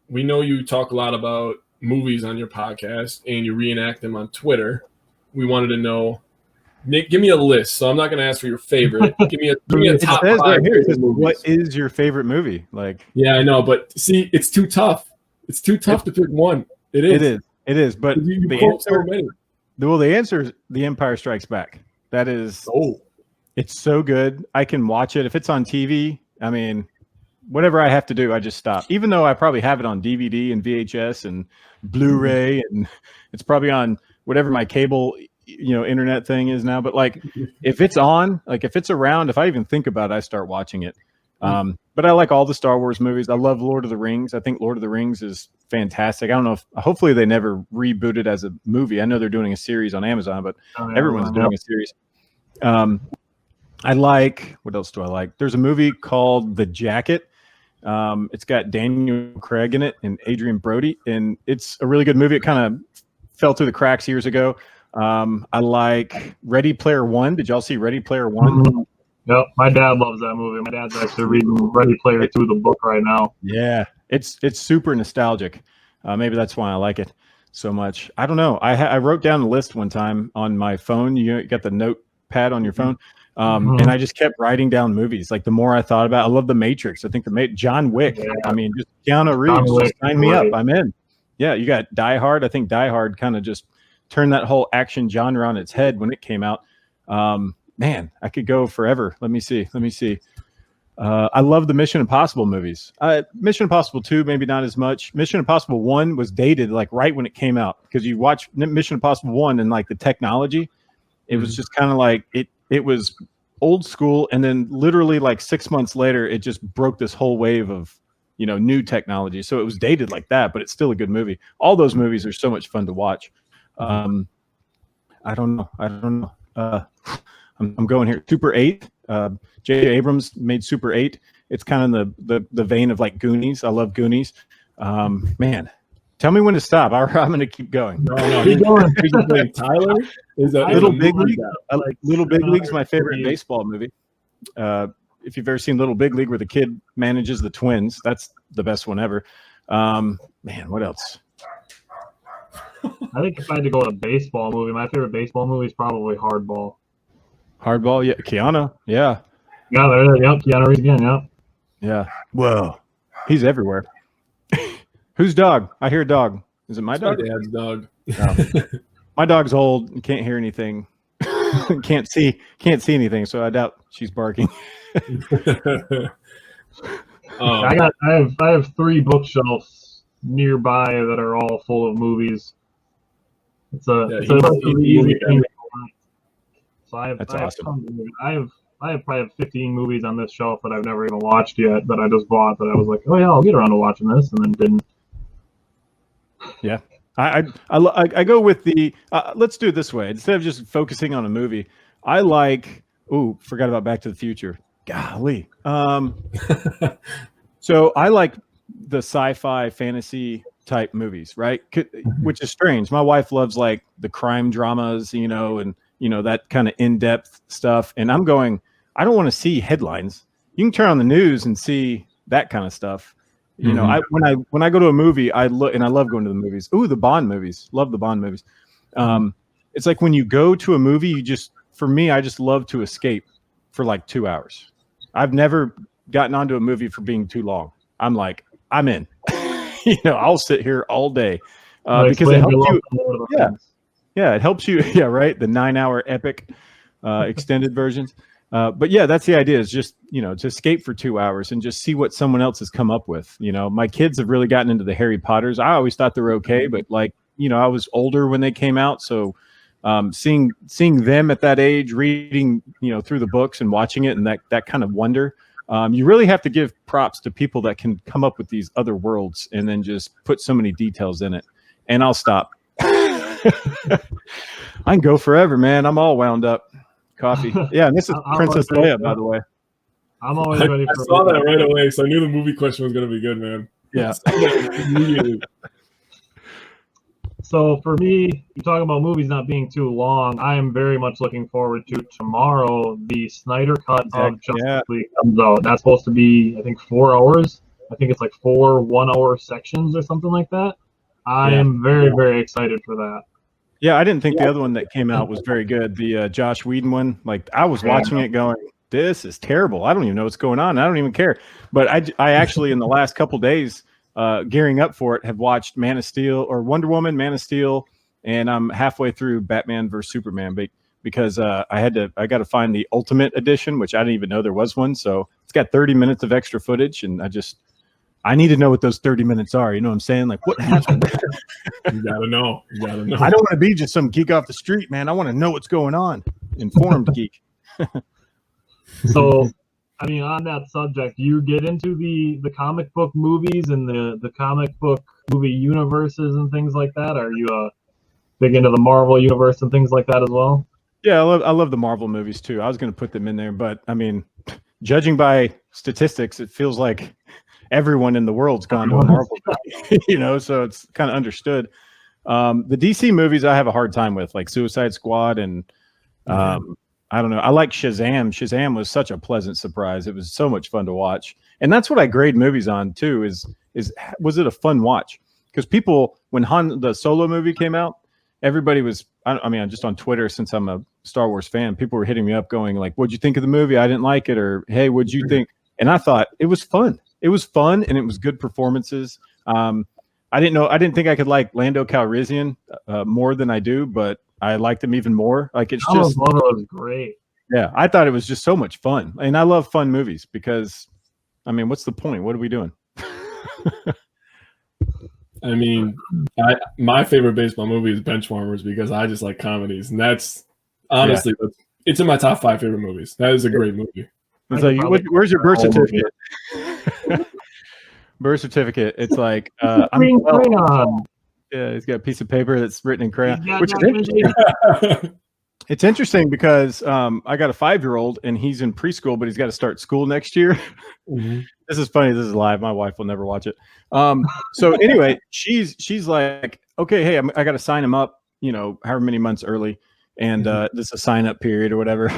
we know you talk a lot about movies on your podcast and you reenact them on Twitter. We wanted to know, Nick, give me a list. So I'm not going to ask for your favorite. Give me a top it says 5 right here, movies. what is your favorite movie? Like, yeah, I know, but see, it's too tough. It's too tough to pick one. It is. But you the answer, so many. Well, the answer is The Empire Strikes Back. That is. Oh, it's so good. I can watch it if it's on TV. I mean, whatever I have to do, I just stop. Even though I probably have it on DVD and VHS and Blu-ray, and it's probably on whatever my cable, internet thing is now. But like, if it's on, like if it's around, if I even think about it, I start watching it. But I like all the Star Wars movies. I love Lord of the Rings. I think Lord of the Rings is fantastic. I don't know if hopefully they never reboot it as a movie. I know they're doing a series on Amazon, but everyone's doing a series. I like, what else do I like? There's a movie called The Jacket. It's got Daniel Craig in it and Adrian Brody, and it's a really good movie. It kind of fell through the cracks years ago. I like Ready Player One. Did y'all see Ready Player One? Mm-hmm. Yep, my dad loves that movie. My dad's actually reading Ready Player 2, the book right now. Yeah, it's super nostalgic. Maybe that's why I like it so much. I don't know. I wrote down a list one time on my phone. You got the notepad on your phone. And I just kept writing down movies. Like the more I thought about it, I love The Matrix. I think John Wick. Yeah. I mean, just Keanu Reeves, just sign me up. I'm in. Yeah, you got Die Hard. I think Die Hard kind of just turned that whole action genre on its head when it came out. Man, I could go forever. Let me see. I love the Mission Impossible movies. Mission Impossible 2, maybe not as much. Mission Impossible 1 was dated like right when it came out, because you watch Mission Impossible 1 and like the technology, it was just kind of like it was old school, and then literally like 6 months later, it just broke this whole wave of new technology. So it was dated like that, but it's still a good movie. All those movies are so much fun to watch. I don't know. I'm going here. Super 8. J.J. Abrams made Super 8. It's kind of the vein of like Goonies. I love Goonies. Man, tell me when to stop. I'm going to keep going. No, keep going. Tyler is a Little Big League. I like Little Big League's my favorite baseball movie. If you've ever seen Little Big League, where the kid manages the Twins, that's the best one ever. Man, what else? I think if I had to go with a baseball movie, my favorite baseball movie is probably Hardball. Hardball, yeah. Keanu, yeah. Yeah, yep. Keanu Reeves again, yep. Yeah. Whoa. He's everywhere. Whose dog? I hear a dog. Is it my dog? My dad's dog. No. My dog's old and can't hear anything. can't see anything, so I doubt she's barking. I have 3 bookshelves nearby that are all full of movies. It's easy thing. So I have awesome. I have probably 15 movies on this shelf that I've never even watched yet, that I just bought, that I was like, oh yeah, I'll get around to watching this, and then didn't. Yeah, I go with the let's do it this way. Instead of just focusing on a movie, I like forgot about Back to the Future. Golly. So I like the sci-fi fantasy type movies, right? Which is strange. My wife loves like the crime dramas, and that kind of in-depth stuff. And I'm going, I don't want to see headlines. You can turn on the news and see that kind of stuff. When I go to a movie, I look, and I love going to the movies. Ooh, the Bond movies. Love the Bond movies. It's like when you go to a movie, for me, I just love to escape for like 2 hours. I've never gotten onto a movie for being too long. I'm like, I'm in. I'll sit here all day because it helps you. Yeah, it helps you. Yeah, right. The 9-hour epic extended versions. But yeah, that's the idea, is just, to escape for 2 hours and just see what someone else has come up with. My kids have really gotten into the Harry Potters. I always thought they were okay, but like, I was older when they came out. So seeing them at that age, reading, through the books and watching it, and that kind of wonder, you really have to give props to people that can come up with these other worlds and then just put so many details in it. And I'll stop. I can go forever, man. I'm all wound up. Coffee. Yeah, and this is Princess Leia, by the way. I'm always ready for I saw that right away, so I knew the movie question was going to be good, man. Yeah. Immediately. So for me, you're talking about movies not being too long. I am very much looking forward to tomorrow. The Snyder Cut of Justice League comes out. That's supposed to be, I think, 4 hours. I think it's like 4 1-hour sections or something like that. I am very, very excited for that. Yeah, I didn't think the other one that came out was very good. The Josh Whedon one. Like, I was watching it going, this is terrible. I don't even know what's going on. I don't even care. But I actually, in the last couple days, gearing up for it, have watched Man of Steel or Wonder Woman, Man of Steel, and I'm halfway through Batman vs Superman because I got to find the Ultimate Edition, which I didn't even know there was one. So it's got 30 minutes of extra footage, and I need to know what those 30 minutes are. You know what I'm saying? Like, what happened? You gotta know. I don't want to be just some geek off the street, man. I want to know what's going on. Informed geek. So, I mean, on that subject, you get into the comic book movies and the comic book movie universes and things like that? Are you big into the Marvel universe and things like that as well? Yeah, I love the Marvel movies too. I was going to put them in there, but I mean, judging by statistics, it feels like everyone in the world's gone to a Marvel movie, you know, so it's kind of understood. The DC movies I have a hard time with, like Suicide Squad and I don't know. I like Shazam. Shazam was such a pleasant surprise. It was so much fun to watch. And that's what I grade movies on too, is was it a fun watch? Because people, when the Solo movie came out, everybody was, I mean, just on Twitter, since I'm a Star Wars fan, people were hitting me up going like, what'd you think of the movie? I didn't like it. Or, hey, what'd you think? And I thought it was fun. It was fun and it was good performances. I didn't think I could like Lando Calrissian more than I do, but I liked him even more. Like, it's just was great. Yeah, I thought it was just so much fun. And I love fun movies because, I mean, what's the point? What are we doing? I mean, my favorite baseball movie is Benchwarmers because I just like comedies. And that's, honestly, it's in my top 5 favorite movies. That is a great movie. It's like, where's your birth certificate? Birth certificate. It's like, I'm 12. Yeah, he's got a piece of paper that's written in crayon, which is interesting. It's interesting because I got a 5-year-old and he's in preschool, but he's got to start school next year. Mm-hmm. This is funny. This is live. My wife will never watch it. So anyway, she's like, okay, hey, I got to sign him up, you know, however many months early. And this is a sign up period or whatever.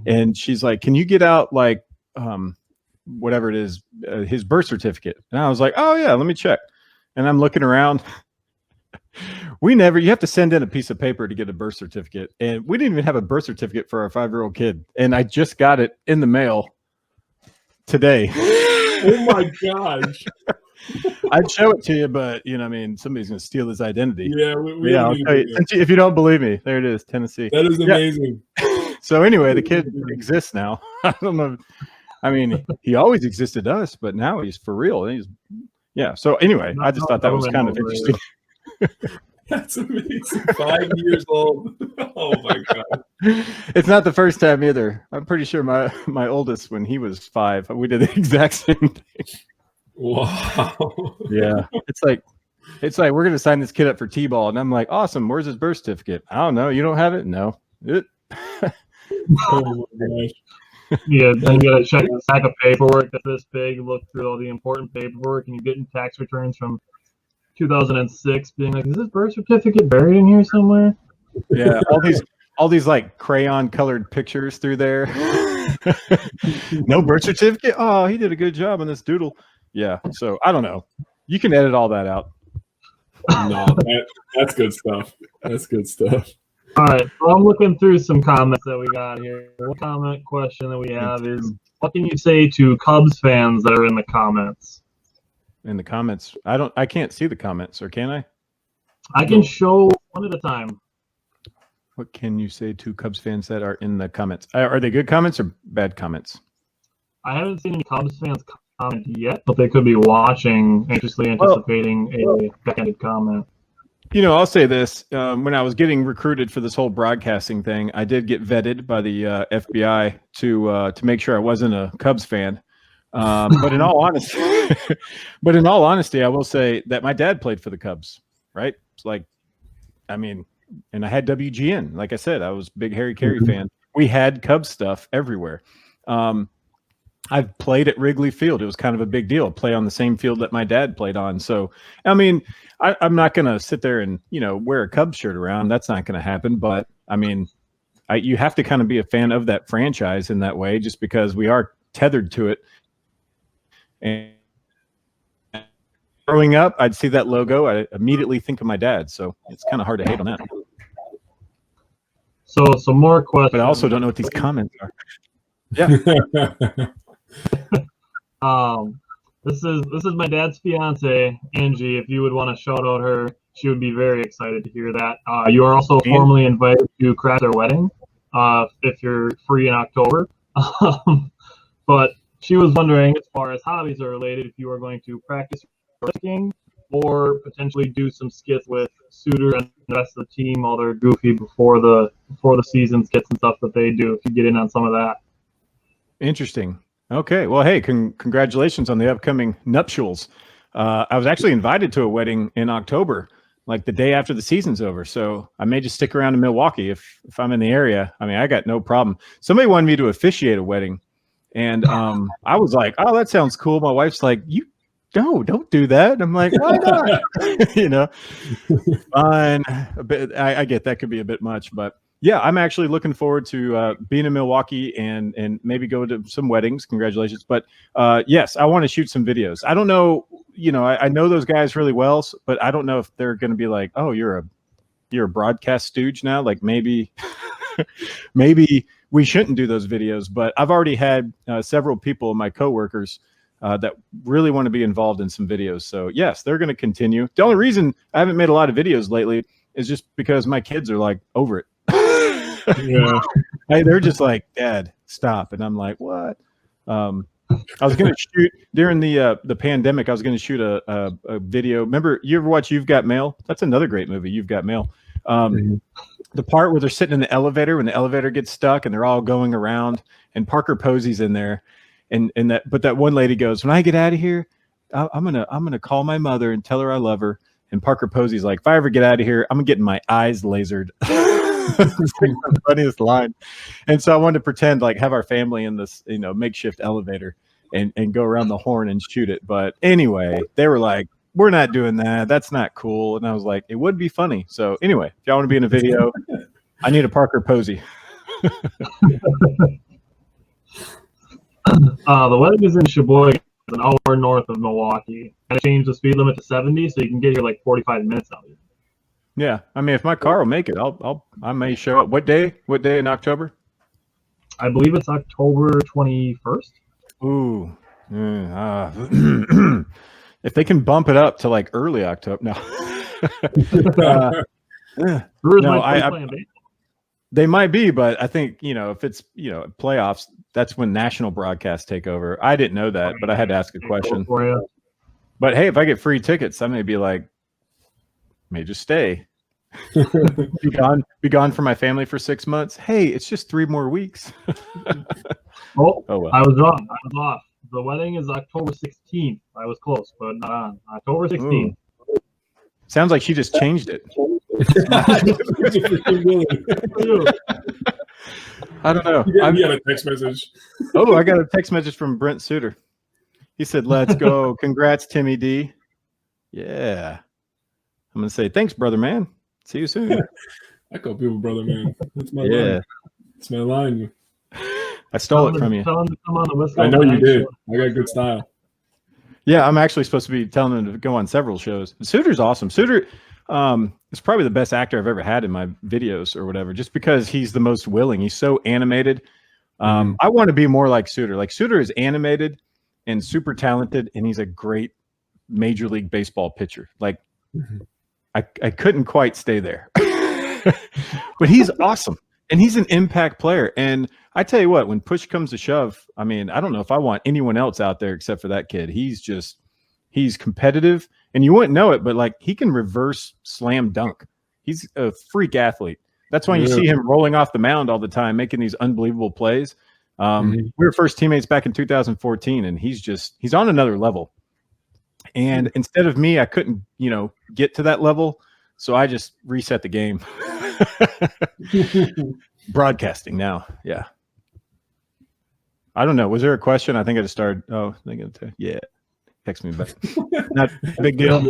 And she's like, can you get out like whatever it is, his birth certificate? And I was like, oh yeah, let me check. And I'm looking around. You have to send in a piece of paper to get a birth certificate. And we didn't even have a birth certificate for our 5-year-old kid. And I just got it in the mail today. Oh my gosh. I'd show it to you, but you know, I mean, somebody's going to steal his identity. Yeah. I'll tell you, if you don't believe me, there it is, Tennessee. That is amazing. Yeah. So anyway, the kid exists now. I don't know. I mean, he always existed to us, but now he's for real. So anyway, I just thought that was kind of interesting. That's amazing. 5 years old. Oh my god. It's not the first time either. I'm pretty sure my oldest, when he was 5, we did the exact same thing. Wow. Yeah. It's like we're gonna sign this kid up for T-ball, and I'm like, awesome. Where's his birth certificate? I don't know. You don't have it? No. Oh my gosh. Yeah, then you gotta check a stack of paperwork that's this big, look through all the important paperwork, and you get in tax returns from 2006, being like, is this birth certificate buried in here somewhere? Yeah, all these like crayon colored pictures through there. No birth certificate. Oh, he did a good job on this doodle. Yeah, so I don't know. You can edit all that out. No, that's good stuff. That's good stuff. All right, so I'm looking through some comments that we got here. One comment question that we have is, what can you say to Cubs fans that are in the comments? In the comments, I can't see the comments, or can I? I can show one at a time. What can you say to Cubs fans that are in the comments? Are they good comments or bad comments? I haven't seen any Cubs fans comment yet, but they could be watching, anxiously anticipating a back-ended comment. You know, I'll say this. When I was getting recruited for this whole broadcasting thing, I did get vetted by the FBI to make sure I wasn't a Cubs fan. But in all honesty, I will say that my dad played for the Cubs, right? It's like, I mean, and I had WGN. Like I said, I was a big Harry Carey fan. We had Cubs stuff everywhere. I've played at Wrigley Field. It was kind of a big deal. Play on the same field that my dad played on. So, I mean, I'm not going to sit there and, you know, wear a Cubs shirt around. That's not going to happen. But, I mean, you have to kind of be a fan of that franchise in that way, just because we are tethered to it. And growing up, I'd see that logo, I immediately think of my dad. So it's kind of hard to hate on that. So some more questions. But I also don't know what these comments are. Yeah. This is my dad's fiance, Angie. If you would want to shout out her, she would be very excited to hear that. You are also formally invited to crash their wedding if you're free in October. But she was wondering, as far as hobbies are related, if you are going to practice wrestling or potentially do some skits with Suter and the rest of the team while they're goofy before the season skits and stuff that they do. If you get in on some of that. Interesting. Okay. Well, hey, congratulations on the upcoming nuptials. I was actually invited to a wedding in October, like the day after the season's over. So I may just stick around in Milwaukee if I'm in the area. I mean, I got no problem. Somebody wanted me to officiate a wedding. And I was like, oh, that sounds cool. My wife's like, don't do that. I'm like, why not? Fine. I get that could be a bit much, but yeah, I'm actually looking forward to being in Milwaukee and maybe go to some weddings. Congratulations. But yes, I want to shoot some videos. I don't know, I know those guys really well, but I don't know if they're going to be like, oh, you're a broadcast stooge now. Like maybe we shouldn't do those videos, but I've already had several people, my coworkers, that really want to be involved in some videos. So yes, they're going to continue. The only reason I haven't made a lot of videos lately is just because my kids are like over it. Yeah. They're just like, Dad, stop. And I'm like, what? I was going to shoot during the pandemic. I was going to shoot a video. Remember, you ever watch You've Got Mail? That's another great movie, You've Got Mail. The part where they're sitting in the elevator when the elevator gets stuck and they're all going around and Parker Posey's in there. But that one lady goes, when I get out of here, I'm gonna call my mother and tell her I love her. And Parker Posey's like, if I ever get out of here, I'm getting my eyes lasered. It's the funniest line. And so I wanted to pretend like have our family in this, makeshift elevator and go around the horn and shoot it. But anyway, they were like, we're not doing that. That's not cool. And I was like, it would be funny. So anyway, if y'all want to be in a video, I need a Parker Posey. The wedding is in Sheboygan, an hour north of Milwaukee. And I changed the speed limit to 70, so you can get here like 45 minutes out here. Yeah, I mean, if my car will make it, I may show up. What day in October? I believe it's October 21st. Ooh, if they can bump it up to like early October, no. They might be, but I think if it's playoffs, that's when national broadcasts take over. I didn't know that, but I had to ask a question. But hey, if I get free tickets, I may be like, may just stay. be gone from my family for 6 months. Hey, it's just 3 more weeks. Oh well. I was wrong. I was off. The wedding is October 16th. I was close, but not on. October 16th. Ooh. Sounds like she just changed it. I don't know. You got a text message. I got a text message from Brent Suter. He said, let's go. Congrats, Timmy D. Yeah. I'm going to say, thanks, brother man. See you soon. I call people brother man. That's my line. It's my line. I stole it from you. Tell him to come on the Wisco. I know you did. I got good style. Yeah, I'm actually supposed to be telling him to go on several shows. Suter's awesome. Suter is probably the best actor I've ever had in my videos or whatever, just because he's the most willing. He's so animated. I want to be more like Suter. Like Suter is animated and super talented, and he's a great Major League Baseball pitcher. Like I couldn't quite stay there. But he's awesome. And he's an impact player. And I tell you what, when push comes to shove, I mean, I don't know if I want anyone else out there except for that kid. He's competitive, and you wouldn't know it, but like he can reverse slam dunk. He's a freak athlete. That's why you see him rolling off the mound all the time, making these unbelievable plays. We were first teammates back in 2014, and he's on another level. And instead of me, I couldn't, get to that level. So I just reset the game. Broadcasting now. Yeah. I don't know. Was there a question? I think I just started. Oh, yeah. Text me back. Not a big deal.